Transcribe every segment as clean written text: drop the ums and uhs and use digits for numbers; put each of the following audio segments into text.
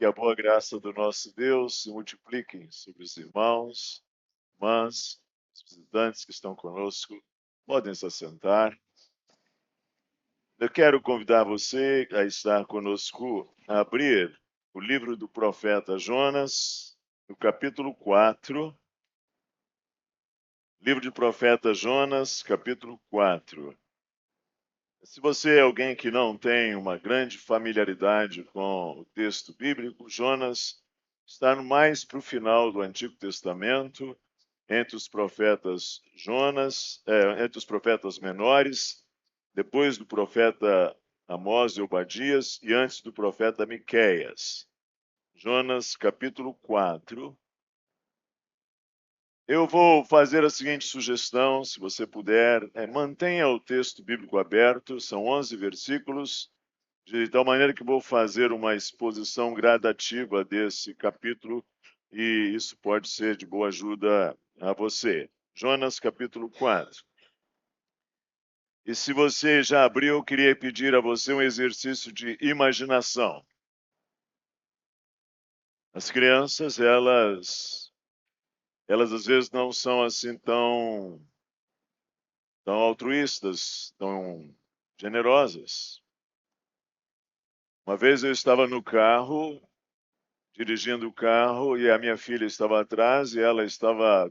Que a boa graça do nosso Deus se multiplique sobre os irmãos, irmãs, os visitantes que estão conosco. Podem se assentar. Eu quero convidar você a estar conosco, a abrir o livro do profeta Jonas, no capítulo 4. Livro do profeta Jonas, capítulo 4. Se você é alguém que não tem uma grande familiaridade com o texto bíblico, Jonas está mais para o final do Antigo Testamento, entre os profetas entre os profetas menores, depois do profeta Amós e Obadias e antes do profeta Miqueias. Jonas, capítulo 4. Eu vou fazer a seguinte sugestão, se você puder, mantenha o texto bíblico aberto, são 11 versículos, de tal maneira que vou fazer uma exposição gradativa desse capítulo e isso pode ser de boa ajuda a você. Jonas, capítulo 4. E se você já abriu, eu queria pedir a você um exercício de imaginação. As crianças, elas às vezes não são assim tão altruístas, tão generosas. Uma vez eu estava no carro, dirigindo o carro, e a minha filha estava atrás e ela estava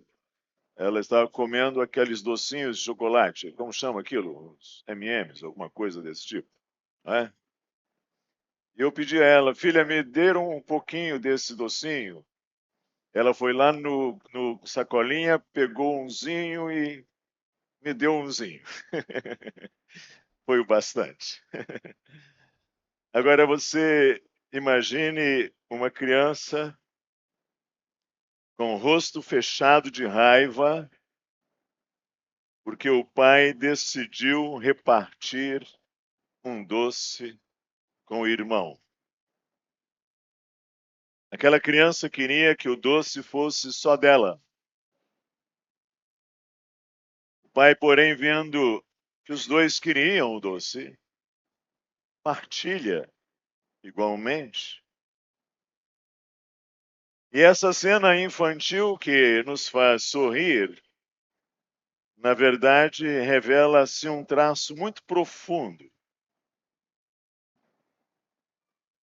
comendo aqueles docinhos de chocolate. Como chama aquilo? Os M&M's, alguma coisa desse tipo. Né? E eu pedi a ela, filha, me dê um pouquinho desse docinho. Ela foi lá no sacolinha, pegou umzinho e me deu umzinho. Foi o bastante. Agora você imagine uma criança com o rosto fechado de raiva, porque o pai decidiu repartir um doce com o irmão. Aquela criança queria que o doce fosse só dela. O pai, porém, vendo que os dois queriam o doce, partilha igualmente. E essa cena infantil que nos faz sorrir, na verdade, revela-se um traço muito profundo.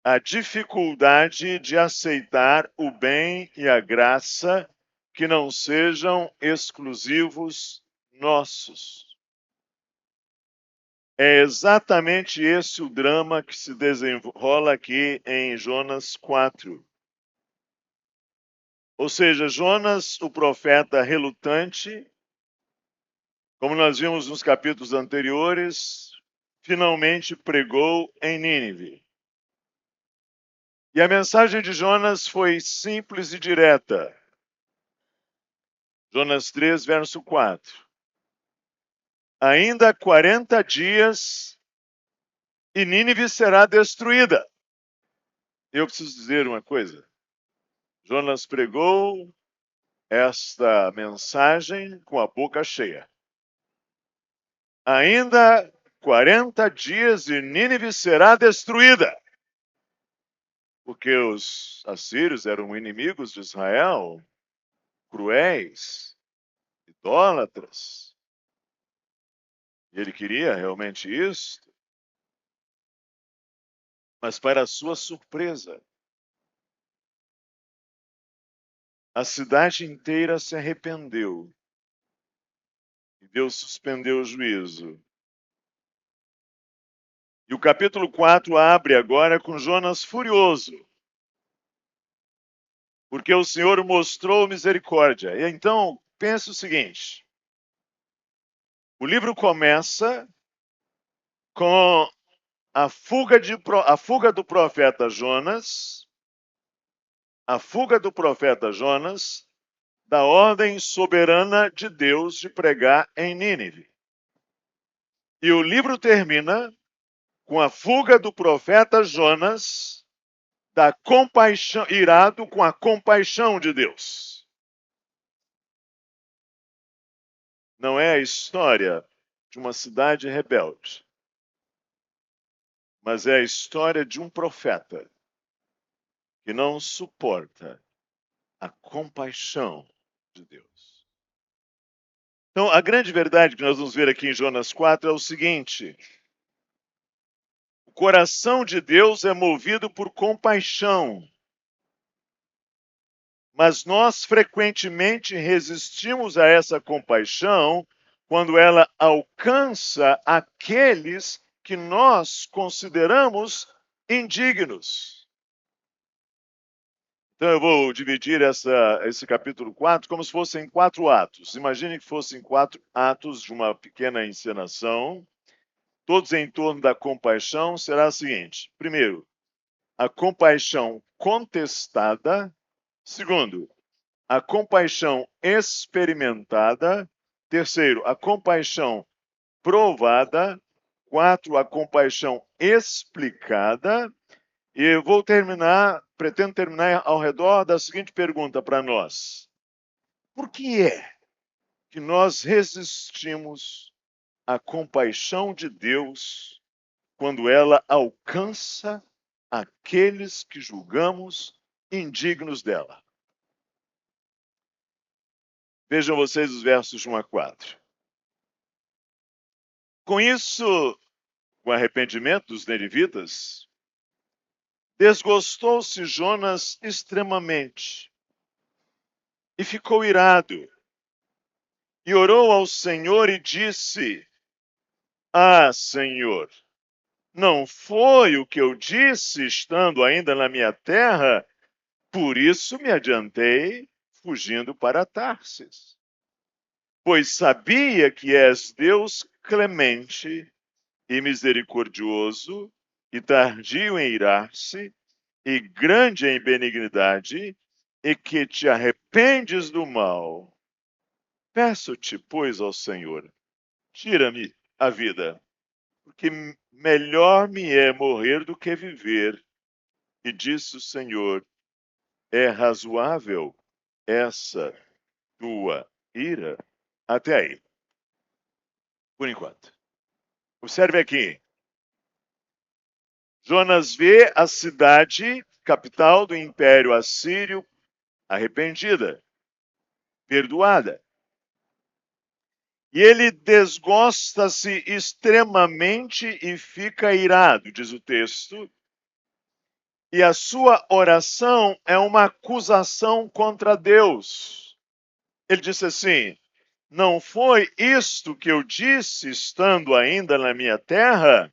A dificuldade de aceitar o bem e a graça que não sejam exclusivos nossos. É exatamente esse o drama que se desenrola aqui em Jonas 4. Ou seja, Jonas, o profeta relutante, como nós vimos nos capítulos anteriores, finalmente pregou em Nínive. E a mensagem de Jonas foi simples e direta. Jonas 3, verso 4. Ainda 40 dias e Nínive será destruída. Eu preciso dizer uma coisa. Jonas pregou esta mensagem com a boca cheia. Ainda 40 dias e Nínive será destruída. Porque os assírios eram inimigos de Israel, cruéis, idólatras. E ele queria realmente isso. Mas para sua surpresa, a cidade inteira se arrependeu. E Deus suspendeu o juízo. E o capítulo 4 abre agora com Jonas furioso. Porque o Senhor mostrou misericórdia. E então, pense o seguinte. O livro começa com a fuga do profeta Jonas, a fuga do profeta Jonas da ordem soberana de Deus de pregar em Nínive. E o livro termina com a fuga do profeta Jonas da compaixão, irado com a compaixão de Deus. Não é a história de uma cidade rebelde, mas é a história de um profeta e não suporta a compaixão de Deus. Então, a grande verdade que nós vamos ver aqui em Jonas 4 é o seguinte: o coração de Deus é movido por compaixão, mas nós frequentemente resistimos a essa compaixão quando ela alcança aqueles que nós consideramos indignos. Então eu vou dividir esse capítulo 4 como se fossem 4 atos. Imagine que fossem 4 atos de uma pequena encenação, todos em torno da compaixão. Será o seguinte: primeiro, a compaixão contestada. Segundo, a compaixão experimentada. Terceiro, a compaixão provada. 4, a compaixão explicada. E eu pretendo terminar ao redor da seguinte pergunta para nós: por que é que nós resistimos à compaixão de Deus quando ela alcança aqueles que julgamos indignos dela? Vejam vocês os versos 1 a 4. Com isso, com o arrependimento dos ninivitas, desgostou-se Jonas extremamente e ficou irado. E orou ao Senhor e disse: Ah, Senhor, não foi o que eu disse estando ainda na minha terra? Por isso me adiantei, fugindo para Tarsis. Pois sabia que és Deus clemente e misericordioso, e tardio em irar-se, e grande em benignidade, e que te arrependes do mal. Peço-te, pois, ao Senhor, tira-me a vida, porque melhor me é morrer do que viver. E disse o Senhor: é razoável essa tua ira? Até aí, por enquanto. Observe aqui. Jonas vê a cidade, capital do Império Assírio, arrependida, perdoada. E ele desgosta-se extremamente e fica irado, diz o texto. E a sua oração é uma acusação contra Deus. Ele disse assim: não foi isto que eu disse estando ainda na minha terra?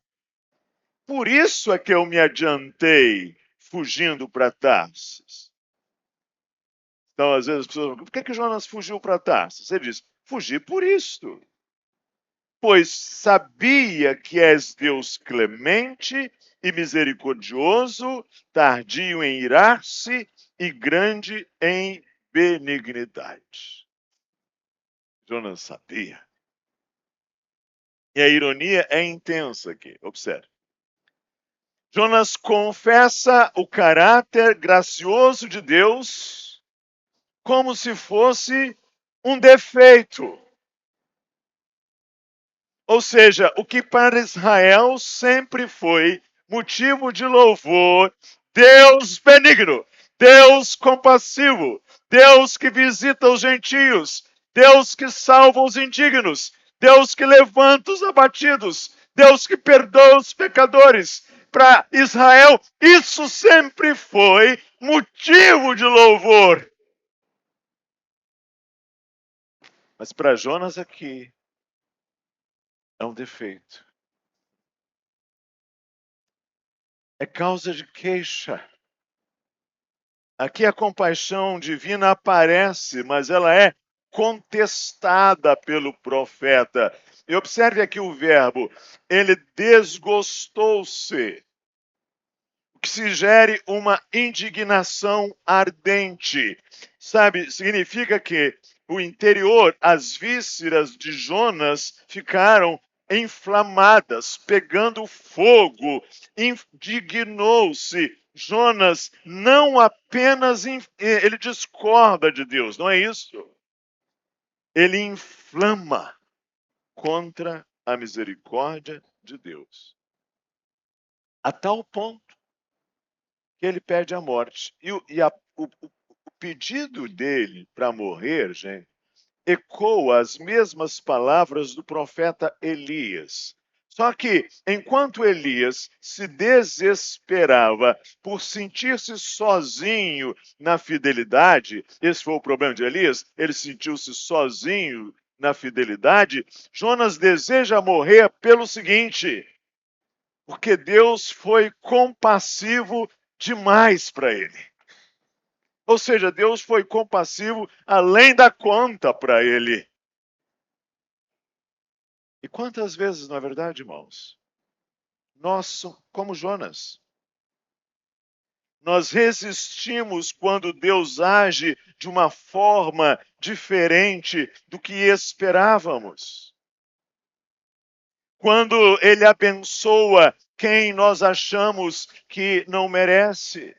Por isso é que eu me adiantei fugindo para Tarsis. Então, às vezes as pessoas perguntam: por que Jonas fugiu para Tarsis? Ele diz: fugi por isto. Pois sabia que és Deus clemente e misericordioso, tardio em irar-se e grande em benignidade. Jonas sabia. E a ironia é intensa aqui, observe. Jonas confessa o caráter gracioso de Deus como se fosse um defeito. Ou seja, o que para Israel sempre foi motivo de louvor: Deus benigno, Deus compassivo, Deus que visita os gentios, Deus que salva os indignos, Deus que levanta os abatidos, Deus que perdoa os pecadores. Para Israel, isso sempre foi motivo de louvor. Mas para Jonas aqui, é um defeito. É causa de queixa. Aqui a compaixão divina aparece, mas ela é contestada pelo profeta. E observe aqui o verbo: ele desgostou-se, o que sugere uma indignação ardente. Sabe, significa que o interior, as vísceras de Jonas ficaram inflamadas, pegando fogo, indignou-se. Jonas não apenas ele discorda de Deus, não é isso? Ele inflama contra a misericórdia de Deus. A tal ponto que ele pede a morte. O pedido dele para morrer, gente, ecoa as mesmas palavras do profeta Elias. Só que, enquanto Elias se desesperava por sentir-se sozinho na fidelidade, esse foi o problema de Elias, ele sentiu-se sozinho na fidelidade. Jonas deseja morrer pelo seguinte: porque Deus foi compassivo demais para ele. Ou seja, Deus foi compassivo além da conta para ele. E quantas vezes, na verdade, irmãos, nós, como Jonas, nós resistimos quando Deus age de uma forma diferente do que esperávamos. Quando Ele abençoa quem nós achamos que não merece.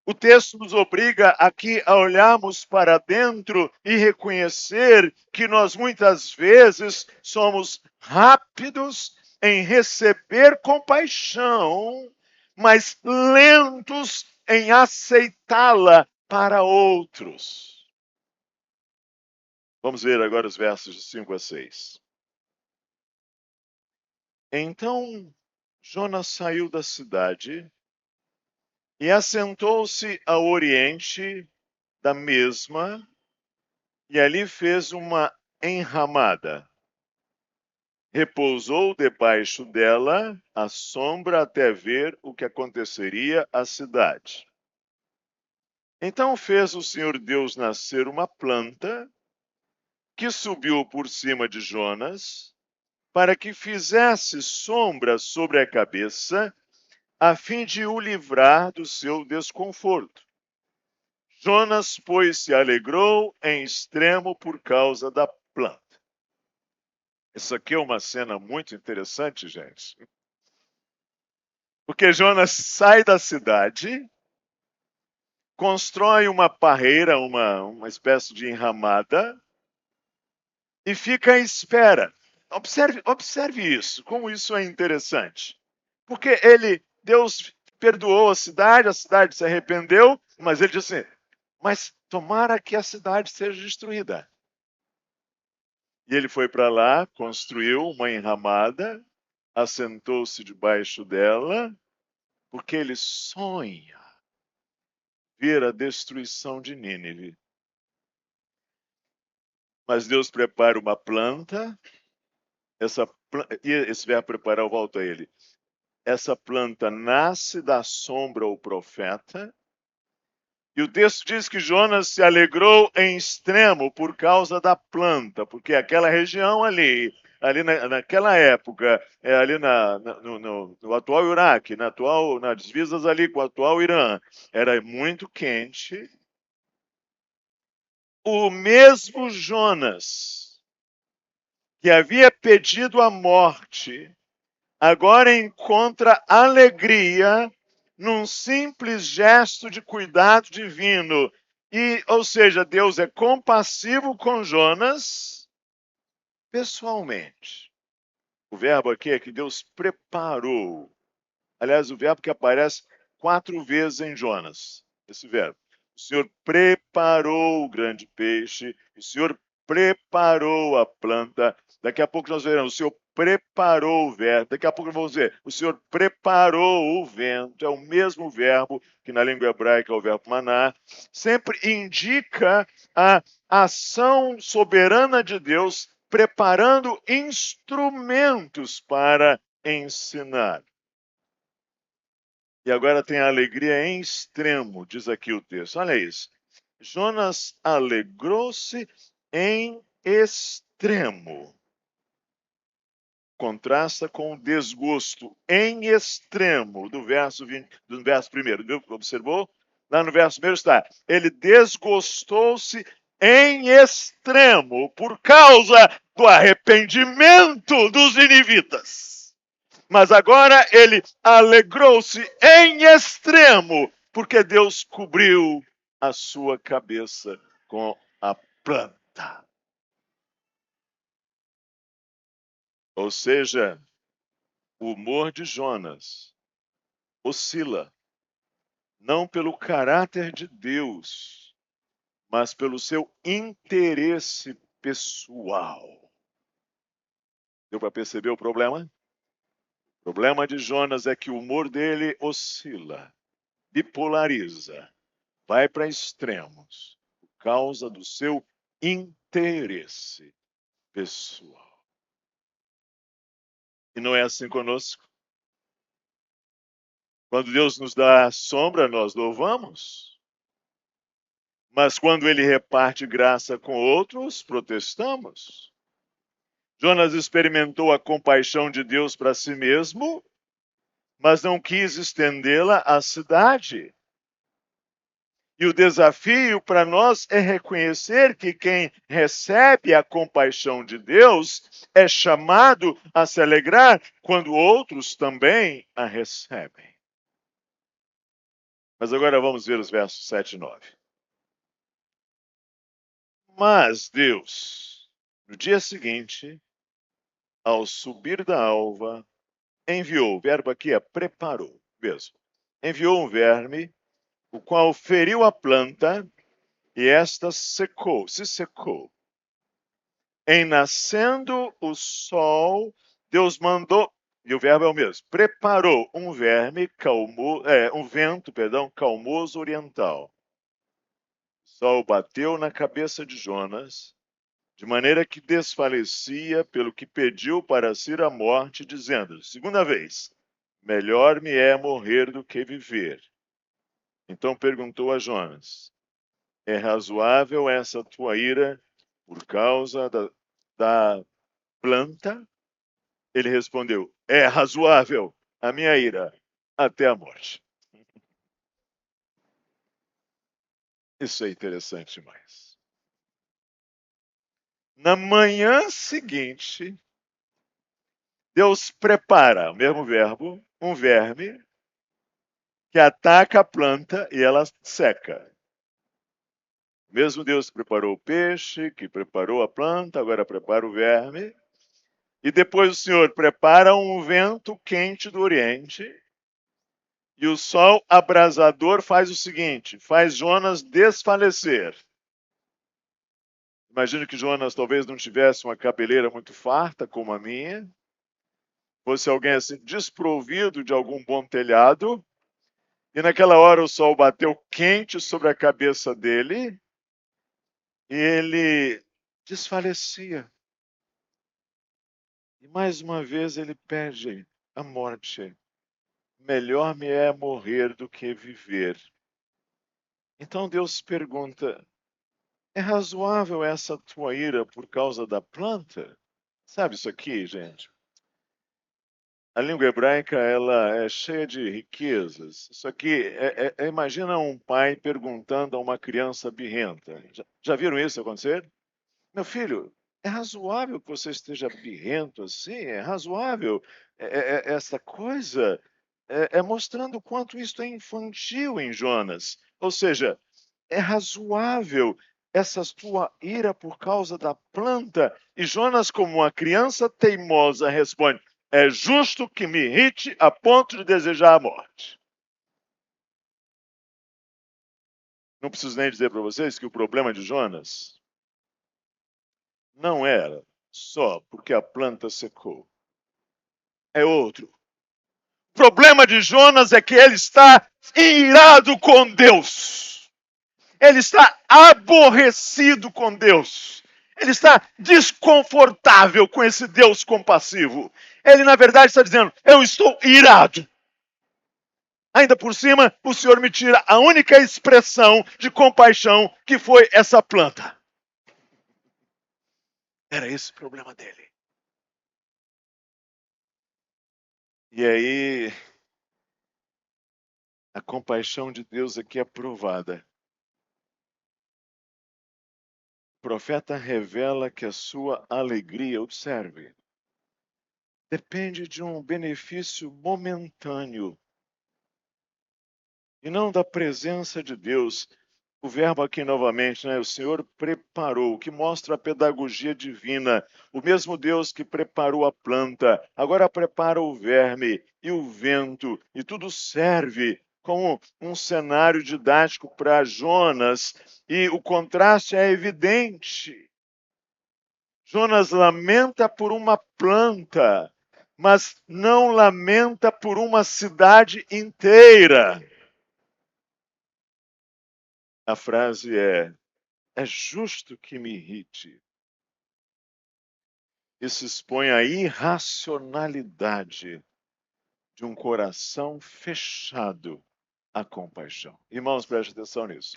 O texto nos obriga aqui a olharmos para dentro e reconhecer que nós muitas vezes somos rápidos em receber compaixão, mas lentos em aceitá-la para outros. Vamos ver agora os versos de 5 a 6. Então Jonas saiu da cidade e assentou-se ao oriente da mesma, e ali fez uma enramada. Repousou debaixo dela à sombra até ver o que aconteceria à cidade. Então fez o Senhor Deus nascer uma planta que subiu por cima de Jonas, para que fizesse sombra sobre a cabeça, a fim de o livrar do seu desconforto. Jonas, pois, se alegrou em extremo por causa da planta. Isso aqui é uma cena muito interessante, gente. Porque Jonas sai da cidade, constrói uma parreira, uma espécie de enramada, e fica à espera. Observe isso, como isso é interessante. Porque Deus perdoou a cidade se arrependeu, mas ele disse assim, mas tomara que a cidade seja destruída. E ele foi para lá, construiu uma enramada, assentou-se debaixo dela, porque ele sonha ver a destruição de Nínive. Mas Deus prepara uma planta, e esse verbo preparar, eu volto a ele. Essa planta nasce da sombra ao profeta, e o texto diz que Jonas se alegrou em extremo por causa da planta, porque aquela região ali naquela época, ali no atual Iraque, nas divisas ali com o atual Irã, era muito quente. O mesmo Jonas, que havia pedido a morte, agora encontra alegria num simples gesto de cuidado divino. Ou seja, Deus é compassivo com Jonas pessoalmente. O verbo aqui é que Deus preparou. Aliás, o verbo que aparece 4 vezes em Jonas. Esse verbo. O Senhor preparou o grande peixe, o Senhor preparou a planta. Daqui a pouco nós veremos, o Senhor preparou o vento. Daqui a pouco vamos ver, o Senhor preparou o vento. É o mesmo verbo que na língua hebraica é o verbo maná. Sempre indica a ação soberana de Deus preparando instrumentos para ensinar. E agora tem a alegria em extremo, diz aqui o texto. Olha isso. Jonas alegrou-se em extremo. Contrasta com o desgosto em extremo do verso 1. Observou? Lá no verso 1 está. Ele desgostou-se em extremo por causa do arrependimento dos ninivitas. Mas agora ele alegrou-se em extremo, porque Deus cobriu a sua cabeça com a planta. Ou seja, o humor de Jonas oscila não pelo caráter de Deus, mas pelo seu interesse pessoal. Deu para perceber o problema? O problema de Jonas é que o humor dele oscila, bipolariza, vai para extremos, por causa do seu interesse pessoal. E não é assim conosco. Quando Deus nos dá a sombra, nós louvamos. Mas quando ele reparte graça com outros, protestamos. Jonas experimentou a compaixão de Deus para si mesmo, mas não quis estendê-la à cidade. E o desafio para nós é reconhecer que quem recebe a compaixão de Deus é chamado a se alegrar quando outros também a recebem. Mas agora vamos ver os versos 7 e 9. Mas Deus, no dia seguinte, ao subir da alva, enviou, o verbo aqui é preparou mesmo, enviou um verme, o qual feriu a planta, e esta se secou. Em nascendo o sol, Deus mandou, e o verbo é o mesmo, preparou um vento, calmoso oriental. O sol bateu na cabeça de Jonas, de maneira que desfalecia, pelo que pediu para si a morte, dizendo, segunda vez, melhor me é morrer do que viver. Então perguntou a Jonas, é razoável essa tua ira por causa da planta? Ele respondeu, é razoável a minha ira até a morte. Isso é interessante demais. Na manhã seguinte, Deus prepara, o mesmo verbo, um verme que ataca a planta e ela seca. Mesmo Deus que preparou o peixe, que preparou a planta, agora prepara o verme. E depois o Senhor prepara um vento quente do Oriente. E o sol abrasador faz o seguinte, faz Jonas desfalecer. Imagino que Jonas talvez não tivesse uma cabeleira muito farta como a minha. Fosse alguém assim desprovido de algum bom telhado. E naquela hora o sol bateu quente sobre a cabeça dele e ele desfalecia. E mais uma vez ele pede a morte. Melhor me é morrer do que viver. Então Deus pergunta, é razoável essa tua ira por causa da planta? Sabe isso aqui, gente? A língua hebraica, ela é cheia de riquezas. Isso aqui, imagina um pai perguntando a uma criança birrenta. Já viram isso acontecer? Meu filho, é razoável que você esteja birrento assim? É razoável essa coisa? Mostrando o quanto isso é infantil em Jonas. Ou seja, é razoável essa tua ira por causa da planta? E Jonas, como uma criança teimosa, responde, é justo que me irrite a ponto de desejar a morte. Não preciso nem dizer para vocês que o problema de Jonas não era só porque a planta secou. É outro. O problema de Jonas é que ele está irado com Deus. Ele está aborrecido com Deus. Ele está desconfortável com esse Deus compassivo. Ele, na verdade, está dizendo, eu estou irado. Ainda por cima, o Senhor me tira a única expressão de compaixão que foi essa planta. Era esse o problema dele. E aí, a compaixão de Deus aqui é provada. O profeta revela que a sua alegria, observe, depende de um benefício momentâneo e não da presença de Deus. O verbo aqui novamente, né? O Senhor preparou, que mostra a pedagogia divina. O mesmo Deus que preparou a planta, agora prepara o verme e o vento, e tudo serve como um cenário didático para Jonas, e o contraste é evidente. Jonas lamenta por uma planta, mas não lamenta por uma cidade inteira. A frase é justo que me irrite. Isso expõe a irracionalidade de um coração fechado à compaixão. Irmãos, preste atenção nisso.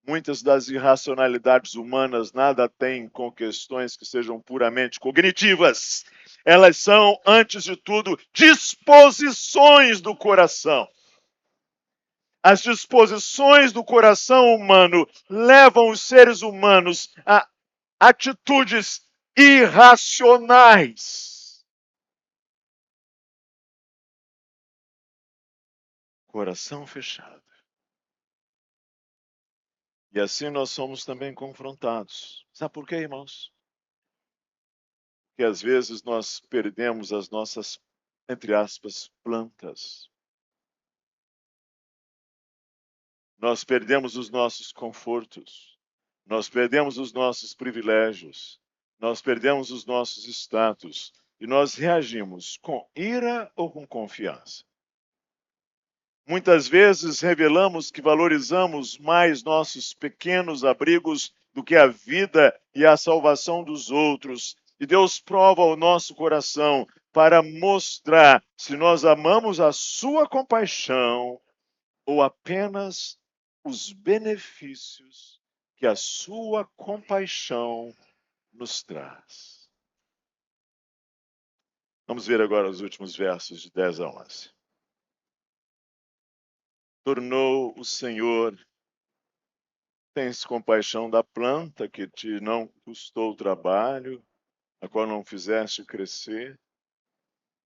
Muitas das irracionalidades humanas nada têm com questões que sejam puramente cognitivas. Elas são, antes de tudo, disposições do coração. As disposições do coração humano levam os seres humanos a atitudes irracionais. Coração fechado. E assim nós somos também confrontados. Sabe por quê, irmãos? Que às vezes nós perdemos as nossas, entre aspas, plantas. Nós perdemos os nossos confortos. Nós perdemos os nossos privilégios. Nós perdemos os nossos status. E nós reagimos com ira ou com confiança. Muitas vezes revelamos que valorizamos mais nossos pequenos abrigos do que a vida e a salvação dos outros. E Deus prova o nosso coração para mostrar se nós amamos a sua compaixão ou apenas os benefícios que a sua compaixão nos traz. Vamos ver agora os últimos versos de 10 a 11. Tornou o Senhor, tens compaixão da planta que te não custou trabalho, a qual não fizeste crescer,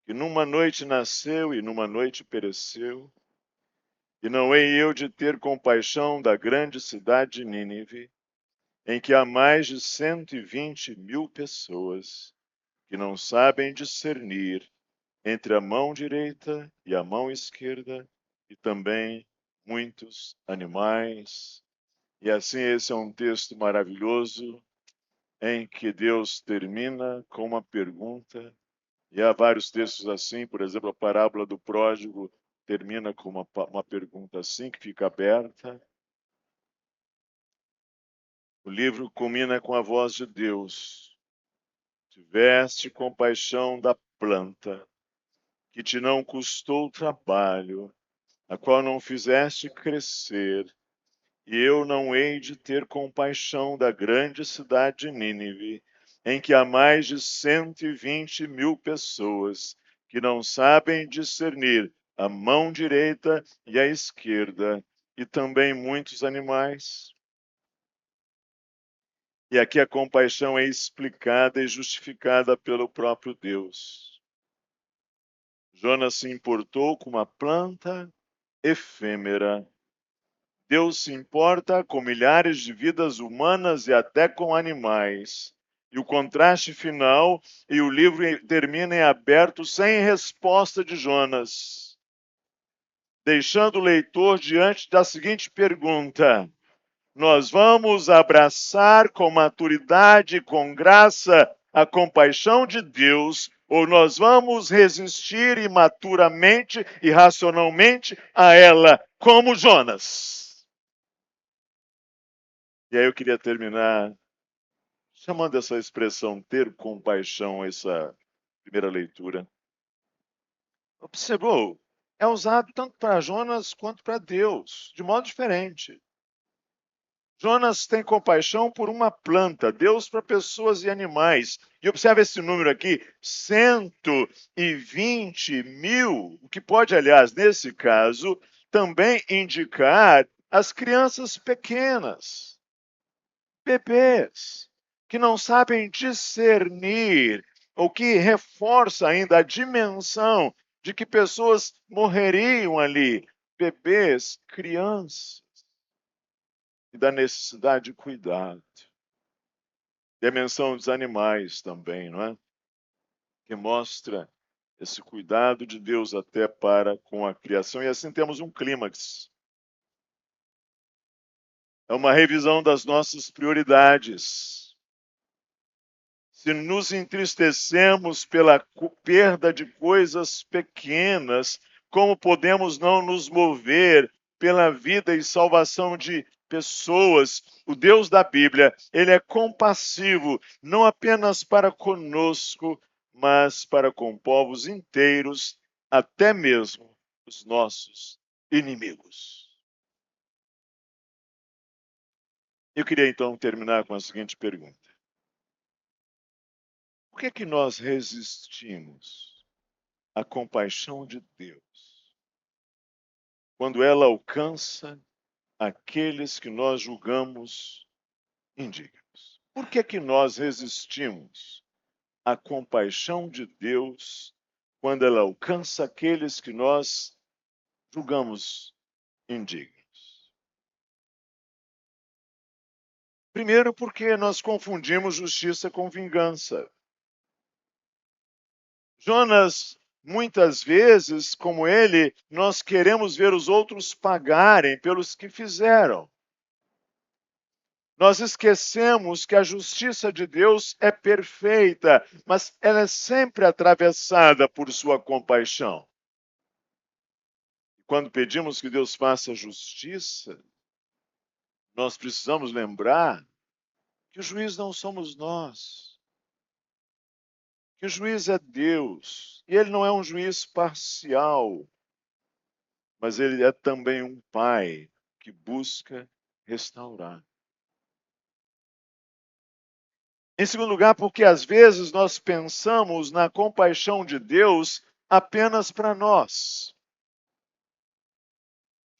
que numa noite nasceu e numa noite pereceu. E não hei eu de ter compaixão da grande cidade de Nínive, em que há mais de 120.000 pessoas que não sabem discernir entre a mão direita e a mão esquerda, e também muitos animais. E assim esse é um texto maravilhoso em que Deus termina com uma pergunta. E há vários textos assim, por exemplo, a parábola do pródigo termina com uma pergunta assim, que fica aberta. O livro culmina com a voz de Deus. Tiveste compaixão da planta, que te não custou trabalho, a qual não fizeste crescer, e eu não hei de ter compaixão da grande cidade de Nínive, em que há mais de 120.000 pessoas que não sabem discernir a mão direita e a esquerda, e também muitos animais. E aqui a compaixão é explicada e justificada pelo próprio Deus. Jonas se importou com uma planta efêmera. Deus se importa com milhares de vidas humanas e até com animais. E o contraste final, e o livro termina em aberto sem resposta de Jonas, deixando o leitor diante da seguinte pergunta: nós vamos abraçar com maturidade e com graça a compaixão de Deus, ou nós vamos resistir imaturamente e racionalmente a ela, como Jonas? E aí eu queria terminar chamando essa expressão ter compaixão, essa primeira leitura. Observou? É usado tanto para Jonas quanto para Deus, de modo diferente. Jonas tem compaixão por uma planta, Deus para pessoas e animais. E observe esse número aqui, 120.000, o que pode, aliás, nesse caso, também indicar as crianças pequenas, bebês, que não sabem discernir, o que reforça ainda a dimensão de que pessoas morreriam ali, bebês, crianças, e da necessidade de cuidado. E a menção dos animais também, não é? Que mostra esse cuidado de Deus até para com a criação, e assim temos um clímax. É uma revisão das nossas prioridades. Se nos entristecemos pela perda de coisas pequenas, como podemos não nos mover pela vida e salvação de pessoas? O Deus da Bíblia, ele é compassivo, não apenas para conosco, mas para com povos inteiros, até mesmo os nossos inimigos. Eu queria então terminar com a seguinte pergunta: por que é que nós resistimos à compaixão de Deus quando ela alcança aqueles que nós julgamos indignos? Por que é que nós resistimos à compaixão de Deus quando ela alcança aqueles que nós julgamos indignos? Primeiro, porque nós confundimos justiça com vingança. Jonas, muitas vezes, como ele, nós queremos ver os outros pagarem pelos que fizeram. Nós esquecemos que a justiça de Deus é perfeita, mas ela é sempre atravessada por sua compaixão. Quando pedimos que Deus faça justiça, nós precisamos lembrar que o juiz não somos nós, que o juiz é Deus, e ele não é um juiz parcial, mas ele é também um pai que busca restaurar. Em segundo lugar, porque às vezes nós pensamos na compaixão de Deus apenas para nós.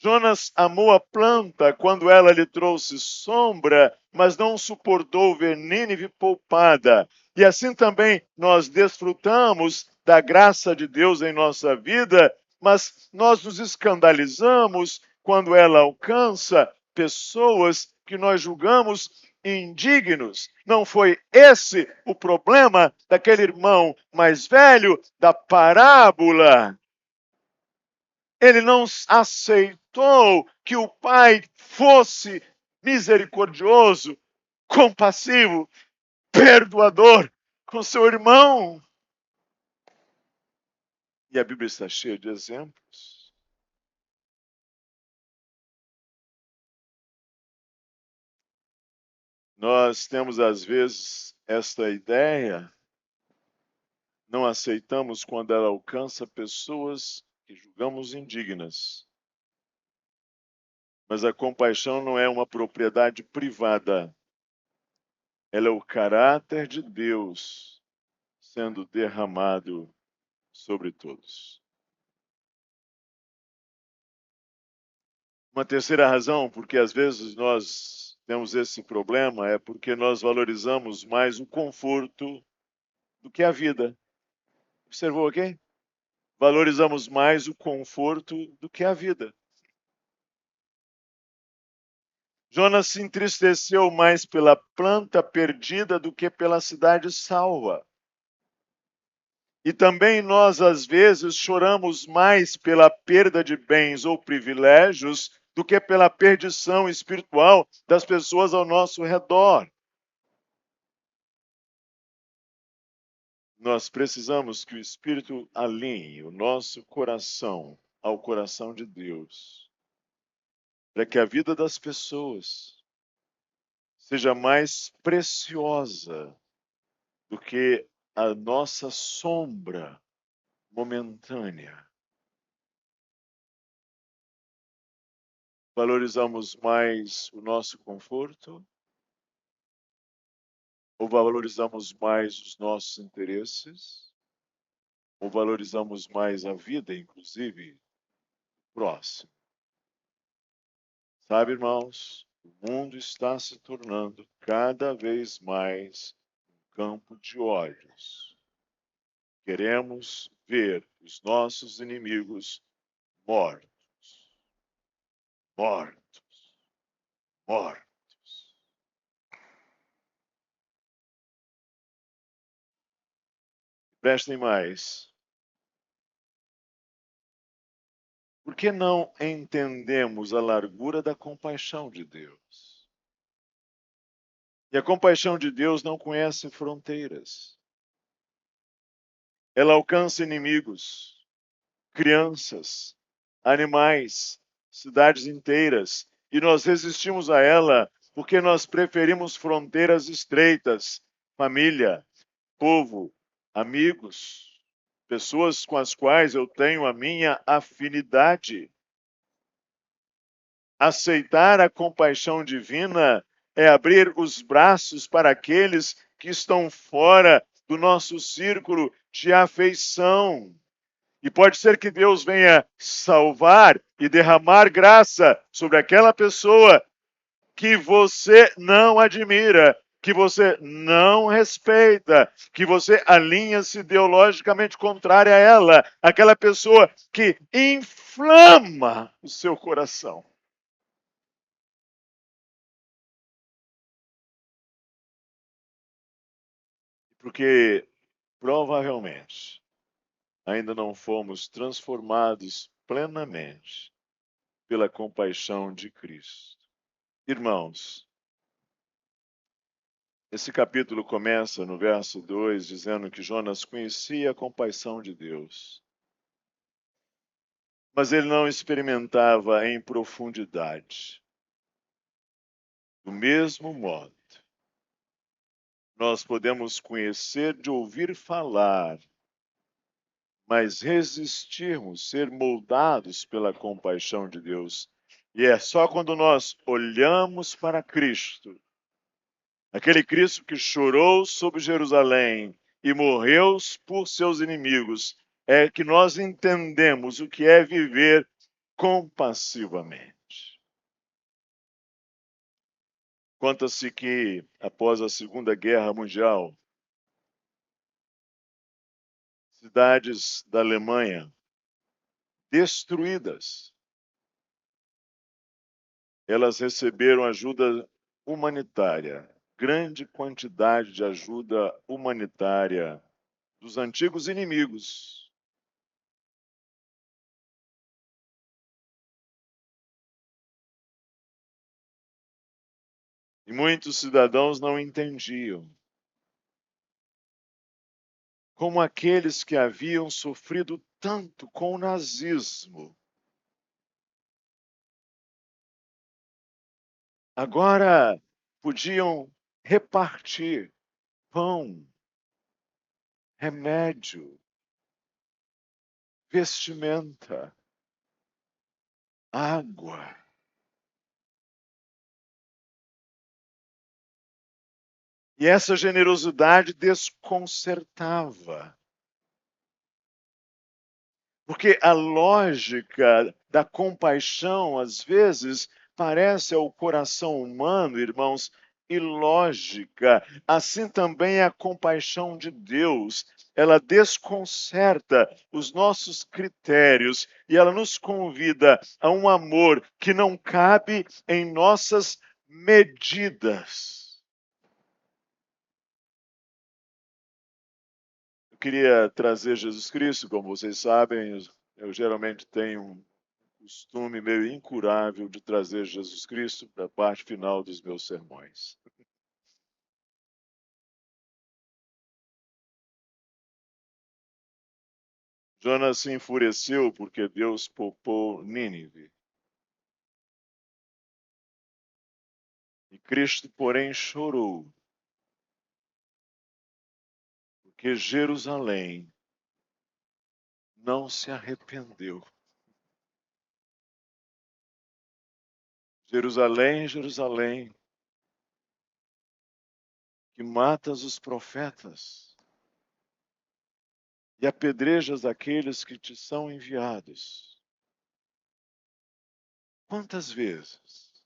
Jonas amou a planta quando ela lhe trouxe sombra, mas não suportou ver Nínive poupada. E assim também nós desfrutamos da graça de Deus em nossa vida, mas nós nos escandalizamos quando ela alcança pessoas que nós julgamos indignos. Não foi esse o problema daquele irmão mais velho da parábola. Ele não aceitou que o pai fosse misericordioso, compassivo, perdoador com seu irmão. E a Bíblia está cheia de exemplos. Nós temos, às vezes, esta ideia, não aceitamos quando ela alcança pessoas que julgamos indignas. Mas a compaixão não é uma propriedade privada. Ela é o caráter de Deus sendo derramado sobre todos. Uma terceira razão, porque às vezes nós temos esse problema, é porque nós valorizamos mais o conforto do que a vida. Observou aqui? Valorizamos mais o conforto do que a vida. Jonas se entristeceu mais pela planta perdida do que pela cidade salva. E também nós, às vezes, choramos mais pela perda de bens ou privilégios do que pela perdição espiritual das pessoas ao nosso redor. Nós precisamos que o Espírito alinhe o nosso coração ao coração de Deus, para que a vida das pessoas seja mais preciosa do que a nossa sombra momentânea. Valorizamos mais o nosso conforto ou valorizamos mais os nossos interesses? Ou valorizamos mais a vida, inclusive, próxima? Sabe, irmãos, o mundo está se tornando cada vez mais um campo de ódios. Queremos ver os nossos inimigos mortos, mortos, mortos. Prestem mais. Por que não entendemos a largura da compaixão de Deus? E a compaixão de Deus não conhece fronteiras. Ela alcança inimigos, crianças, animais, cidades inteiras. E nós resistimos a ela porque nós preferimos fronteiras estreitas, família, povo, amigos, pessoas com as quais eu tenho a minha afinidade. Aceitar a compaixão divina é abrir os braços para aqueles que estão fora do nosso círculo de afeição. E pode ser que Deus venha salvar e derramar graça sobre aquela pessoa que você não admira, que você não respeita, que você alinha-se ideologicamente contrária a ela, aquela pessoa que inflama o seu coração. Porque provavelmente ainda não fomos transformados plenamente pela compaixão de Cristo. Irmãos, esse capítulo começa no verso 2, dizendo que Jonas conhecia a compaixão de Deus, mas ele não experimentava em profundidade. Do mesmo modo, nós podemos conhecer de ouvir falar, mas resistirmos, ser moldados pela compaixão de Deus. E é só quando nós olhamos para Cristo, aquele Cristo que chorou sobre Jerusalém e morreu por seus inimigos, é que nós entendemos o que é viver compassivamente. Conta-se que, após a Segunda Guerra Mundial, cidades da Alemanha destruídas, elas receberam ajuda humanitária, grande quantidade de ajuda humanitária dos antigos inimigos. E muitos cidadãos não entendiam como aqueles que haviam sofrido tanto com o nazismo agora podiam repartir pão, remédio, vestimenta, água. E essa generosidade desconcertava. Porque a lógica da compaixão, às vezes, parece ao coração humano, irmãos, ilógica. Assim também é a compaixão de Deus. Ela desconcerta os nossos critérios e ela nos convida a um amor que não cabe em nossas medidas. Eu queria trazer Jesus Cristo, como vocês sabem, eu geralmente tenho um costume meio incurável de trazer Jesus Cristo para a parte final dos meus sermões. Jonas se enfureceu porque Deus poupou Nínive. E Cristo, porém, chorou porque Jerusalém não se arrependeu. Jerusalém, Jerusalém, que matas os profetas e apedrejas aqueles que te são enviados. Quantas vezes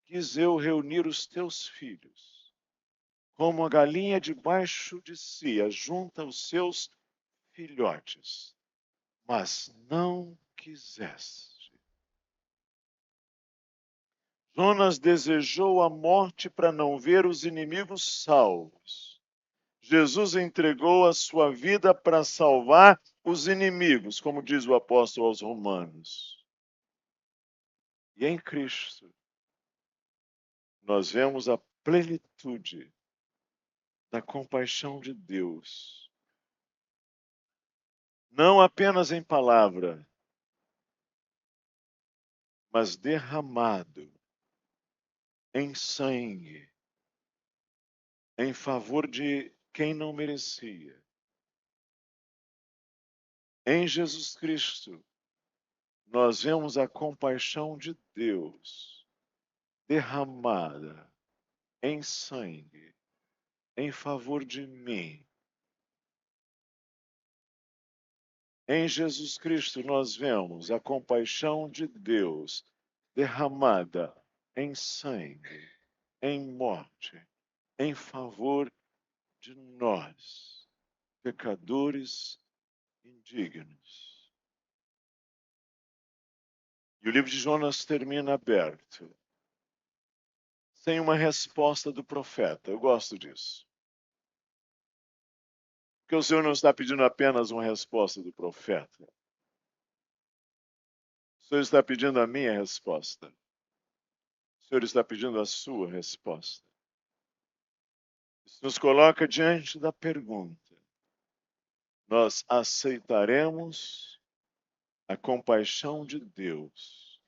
quis eu reunir os teus filhos, como a galinha debaixo de si ajunta os seus filhotes, mas não quiseste. Jonas desejou a morte para não ver os inimigos salvos. Jesus entregou a sua vida para salvar os inimigos, como diz o apóstolo aos Romanos. E em Cristo, nós vemos a plenitude da compaixão de Deus, não apenas em palavra, mas derramado em sangue, em favor de quem não merecia. Em Jesus Cristo, nós vemos a compaixão de Deus derramada em sangue, em favor de mim. Em Jesus Cristo, nós vemos a compaixão de Deus derramada em sangue, em morte, em favor de nós, pecadores indignos. E o livro de Jonas termina aberto, sem uma resposta do profeta. Eu gosto disso. Porque o Senhor não está pedindo apenas uma resposta do profeta. O Senhor está pedindo a minha resposta. O Senhor está pedindo a sua resposta. Isso nos coloca diante da pergunta: nós aceitaremos a compaixão de Deus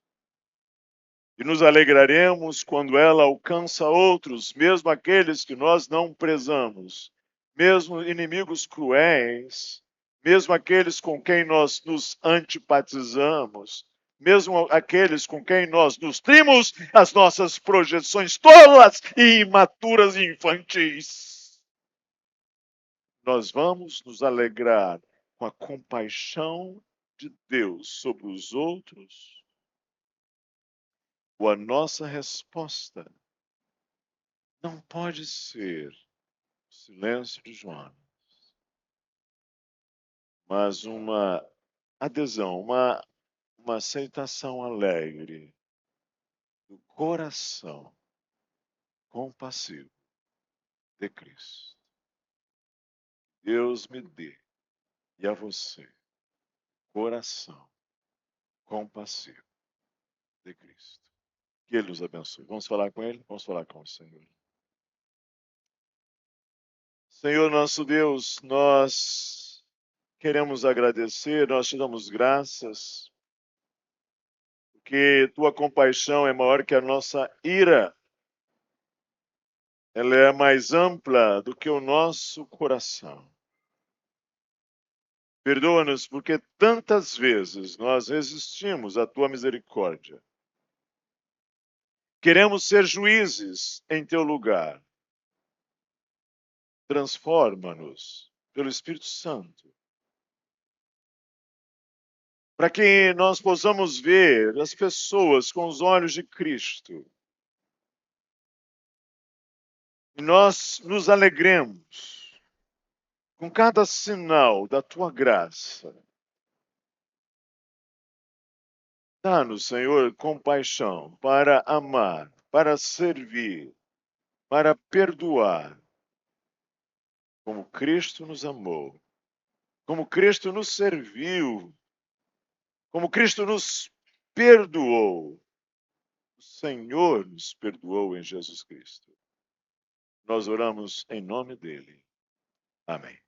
e nos alegraremos quando ela alcança outros, mesmo aqueles que nós não prezamos, mesmo inimigos cruéis, mesmo aqueles com quem nós nos antipatizamos, mesmo aqueles com quem nós nutrimos as nossas projeções tolas e imaturas e infantis. Nós vamos nos alegrar com a compaixão de Deus sobre os outros, ou a nossa resposta não pode ser o silêncio de Jonas, mas uma adesão, uma aceitação alegre do coração compassivo de Cristo. Deus me dê, e a você, coração compassivo de Cristo. Que Ele nos abençoe. Vamos falar com Ele? Vamos falar com o Senhor. Senhor nosso Deus, nós queremos agradecer, nós te damos graças, porque tua compaixão é maior que a nossa ira. Ela é mais ampla do que o nosso coração. Perdoa-nos porque tantas vezes nós resistimos à tua misericórdia. Queremos ser juízes em teu lugar. Transforma-nos pelo Espírito Santo, para que nós possamos ver as pessoas com os olhos de Cristo. E nós nos alegremos com cada sinal da tua graça. Dá-nos, Senhor, compaixão para amar, para servir, para perdoar, como Cristo nos amou, como Cristo nos serviu, como Cristo nos perdoou. O Senhor nos perdoou em Jesus Cristo. Nós oramos em nome dele. Amém.